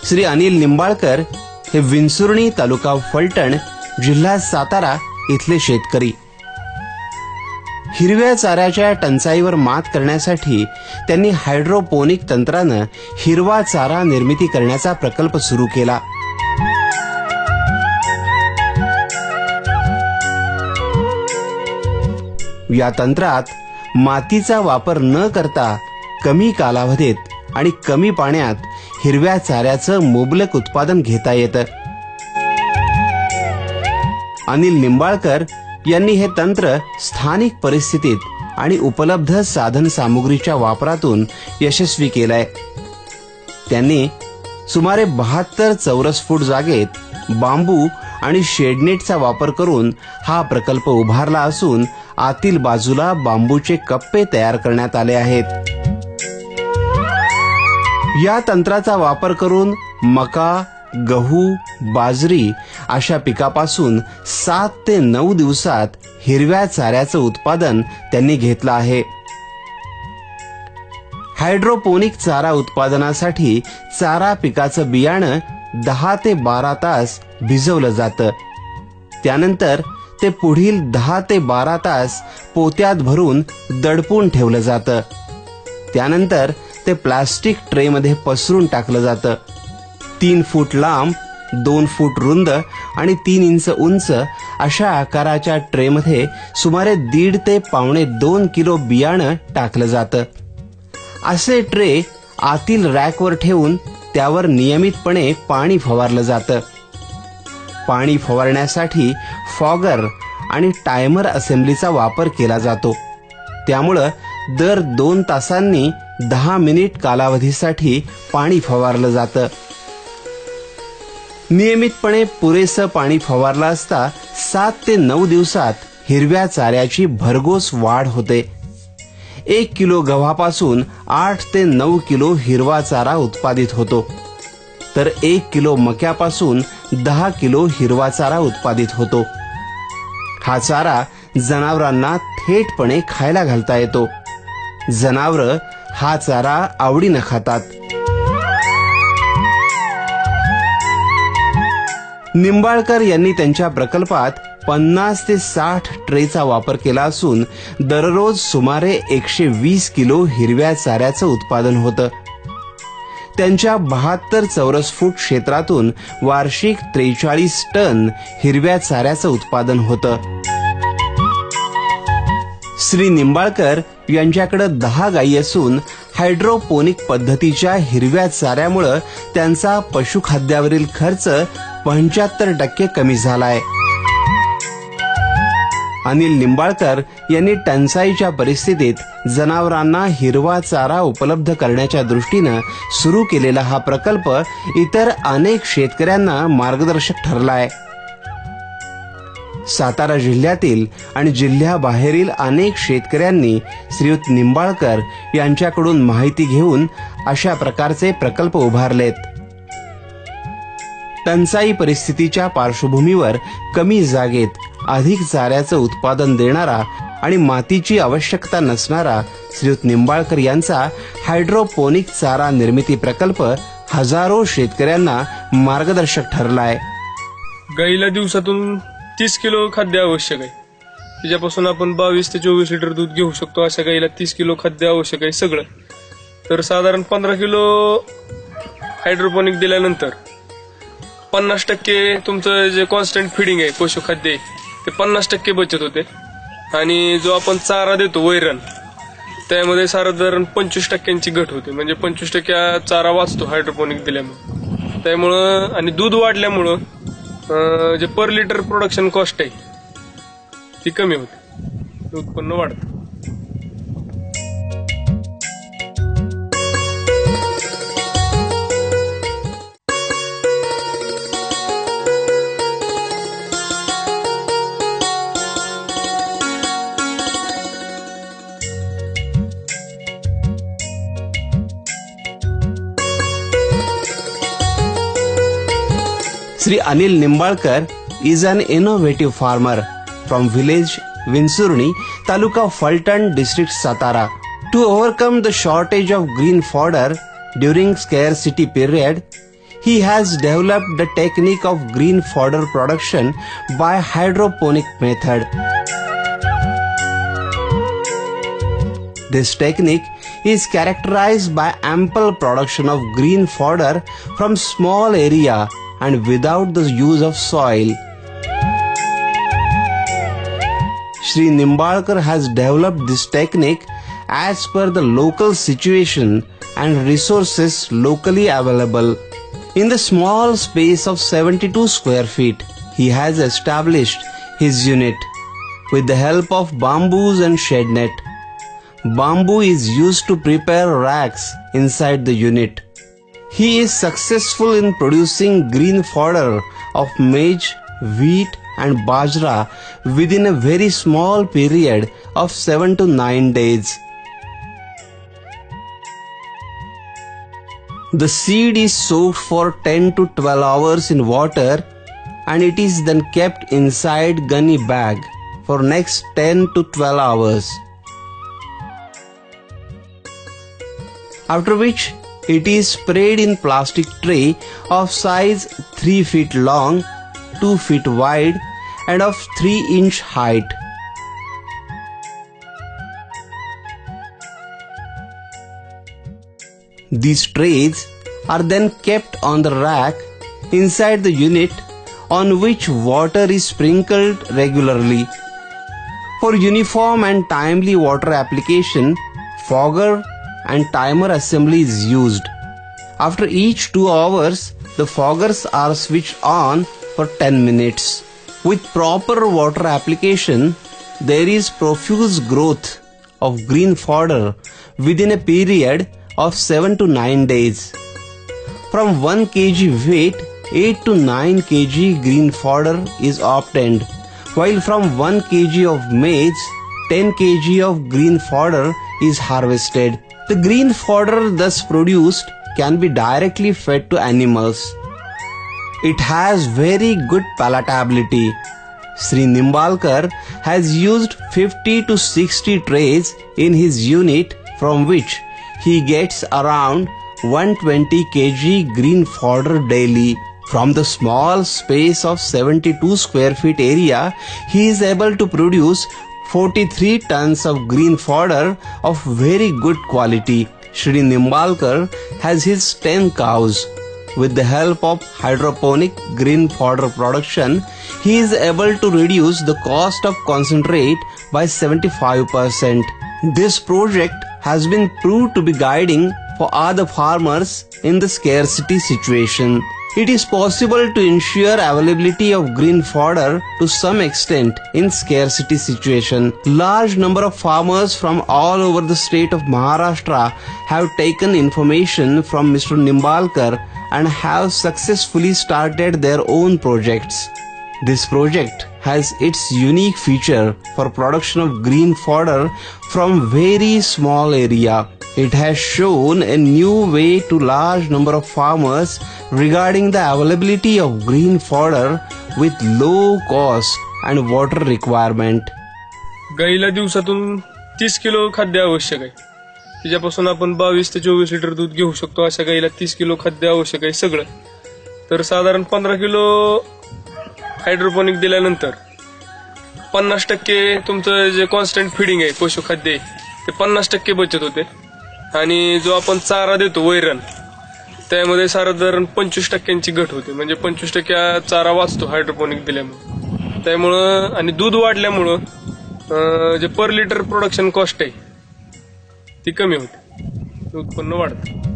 श्री अनिल निंबाळकर हे विंचुर्णी, तालुका फलटण, जिल्हा सातारा इथले शेतकरी. हिरव्या चाऱ्याच्या टंचाईवर मात करण्यासाठी त्यांनी हायड्रोपोनिक तंत्रानं हिरवा चारा निर्मिती करण्याचा प्रकल्प सुरू केला. या तंत्रात मातीचा वापर न करता कमी कालावधीत आणि कमी पाण्यात हिरव्या चाऱ्याचं मुबलक उत्पादन घेता येतं. अनिल निंबाळकर यांनी हे तंत्र स्थानिक परिस्थितीत आणि उपलब्ध साधन सामुग्रीच्या वापरातून यशस्वी केलंय. त्यांनी सुमारे 72 चौरस फूट जागेत बांबू आणि शेडनेटचा वापर करून हा प्रकल्प उभारला असून आतील बाजूला बांबूचे कप्पे तयार करण्यात आले आहेत. या तंत्राचा वापर करून मका, गहू, बाजरी अशा पिकापासून 7 ते 9 दिवसात हिरव्या चाऱ्याचं उत्पादन त्यांनी घेतलं आहे. हायड्रोपोनिक चारा उत्पादनासाठी चारा पिकाचं बियाणं 10 ते 12 तास भिजवलं जातं. त्यानंतर ते पुढील 10 ते 12 तास पोत्यात भरून दडपून ठेवलं जातं. त्यानंतर ते प्लास्टिक ट्रेमध्ये पसरून टाकलं जातं. 3 फूट लांब, 2 फूट रुंद आणि 3 इंच उंच अशा आकाराच्या ट्रेमध्ये सुमारे 1.5 ते 1.25 किलो बियाणं टाकलं जातं. असे ट्रे आतील रॅकवर ठेवून त्यावर नियमितपणे पाणी फवारलं जातं. पाणी फवारण्यासाठी फॉगर आणि टायमर असेंब्लीचा वापर केला जातो. त्यामुळं दर 2 तासांनी 10 मिनिट कालावधीसाठी पाणी फवारलं जातं. नियमितपणे पुरेसं पाणी फवारलं असता 7 ते 9 दिवसात हिरव्या चाऱ्याची भरघोस वाढ होते. 1 किलो गव्हापासून 8 ते 9 किलो हिरवा चारा उत्पादित होतो, तर 1 किलो मक्यापासून 10 किलो हिरवा चारा उत्पादित होतो. हा चारा जनावरांना थेटपणे खायला घालता येतो. जनावरं हा चारा आवडीनं खातात. निंबाळकर यांनी त्यांच्या प्रकल्पात 50 ते 60 ट्रेचा वापर केला असून दररोज सुमारे 120 किलो हिरव्या चाऱ्याचं उत्पादन होतं. त्यांच्या 72 चौरस फूट क्षेत्रातून वार्षिक 43 टन हिरव्या चाऱ्याचं उत्पादन होतं. श्री निंबाळकर यांच्याकडे 10 गायी असून हायड्रोपोनिक पद्धतीच्या हिरव्या चाऱ्यामुळे त्यांचा पशुखाद्यावरील खर्च 75% कमी झालाय. अनिल निंबाळकर यांनी टंचाईच्या परिस्थितीत जनावरांना हिरवा चारा उपलब्ध करण्याच्या दृष्टीनं सुरू केलेला हा प्रकल्प इतर अनेक शेतकऱ्यांना मार्गदर्शक ठरलाय. सातारा जिल्ह्यातील आणि जिल्ह्याबाहेरील अनेक शेतकऱ्यांनी श्रीयुत निंबाळकर यांच्याकडून माहिती घेऊन अशा प्रकारचे प्रकल्प उभारलेत. टंचाई परिस्थितीच्या पार्श्वभूमीवर कमी जागेत अधिक चाऱ्याचं उत्पादन देणारा आणि मातीची आवश्यकता नसणारा श्रीयुत निंबाळकर यांचा हायड्रोपोनिक चारा निर्मिती प्रकल्प हजारो शेतकऱ्यांना मार्गदर्शक ठरलाय. गाईला दिवसातून 30 किलो खाद्य आवश्यक आहे. त्याच्यापासून आपण 22 ते 24 लिटर दूध घेऊ शकतो. अशा गाईला 30 किलो खाद्य आवश्यक आहे सगळं. तर साधारण 15 किलो हायड्रोपोनिक दिल्यानंतर 50% तुमचं जे कॉन्स्टंट फिडिंग आहे, पशुखाद्य आहे, ते 50% बचत होते. आणि जो आपण चारा देतो वैरण, त्यामध्ये साधारण 25% घट होते. म्हणजे 25% चारा वाचतो हायड्रोपोनिक दिल्यामुळे. त्यामुळं आणि दूध वाढल्यामुळं जे पर लिटर प्रोडक्शन कॉस्ट आहे ती कमी होते, उत्पन्न वाढतं. Sri Anil Nimbalkar is an innovative farmer from village Vinsurni, Taluka Fulton, district Satara. To overcome the shortage of green fodder during scarcity period, he has developed the technique of green fodder production by hydroponic method. This technique is characterized by ample production of green fodder from small area and without the use of soil. Shri Nimbalkar has developed this technique as per the local situation and resources locally available. In the small space of 72 square feet, he has established his unit with the help of bamboos and shed net. Bamboo is used to prepare racks inside the unit. He is successful in producing green fodder of maize, wheat and bajra within a very small period of 7 to 9 days. The seed is soaked for 10 to 12 hours in water and it is then kept inside gunny bag for next 10 to 12 hours. After which it is sprayed in plastic tray of size 3 feet long, 2 feet wide and of 3-inch height. These trays are then kept on the rack inside the unit on which water is sprinkled regularly. For uniform and timely water application, fogger and timer assembly is used. After each 2 hours, the foggers are switched on for 10 minutes. With proper water application, there is profuse growth of green fodder within a period of 7 to 9 days. From 1 kg weight, 8 to 9 kg green fodder is obtained, while from 1 kg of maize, 10 kg of green fodder is harvested. The green fodder thus produced can be directly fed to animals. It has very good palatability. Shri Nimbalkar has used 50 to 60 trays in his unit, from which he gets around 120 kg green fodder daily. From the small space of 72 square feet area, he is able to produce 43 tons of green fodder of very good quality. Shri Nimbalkar has his 10 cows. With the help of hydroponic green fodder production, he is able to reduce the cost of concentrate by 75%. This project has been proved to be guiding for other farmers in the scarcity situation. It is possible to ensure availability of green fodder to some extent in scarcity situation. Large number of farmers from all over the state of Maharashtra have taken information from Mr. Nimbalkar and have successfully started their own projects. This project has its unique feature for production of green fodder from very small area. It has shown a new way to large number of farmers regarding the availability of green fodder with low cost and water requirement. गाईला दिवसातून 30 kilo खाद्य आवश्यक आहे. त्याच्यापासून आपण 22 ते 24 litre दूध घेऊ शकतो. अशा गाईला 30 किलो खाद्य आवश्यक आहे सगळं. तर साधारण 15 किलो हायड्रोपोनिक दिल्यानंतर 50% तुमचं जे कॉन्स्टंट फिडिंग आहे पशुखाद्य आहे ते 50% बचत होते. आणि जो आपण चारा देतो वैरण त्यामध्ये साधारण 25% घट होते. म्हणजे 25% चारा वाचतो हायड्रोपोनिक दिल्यामुळे. त्यामुळं आणि दूध वाढल्यामुळं जे पर लिटर प्रोडक्शन कॉस्ट आहे ती कमी होते, उत्पन्न वाढतं.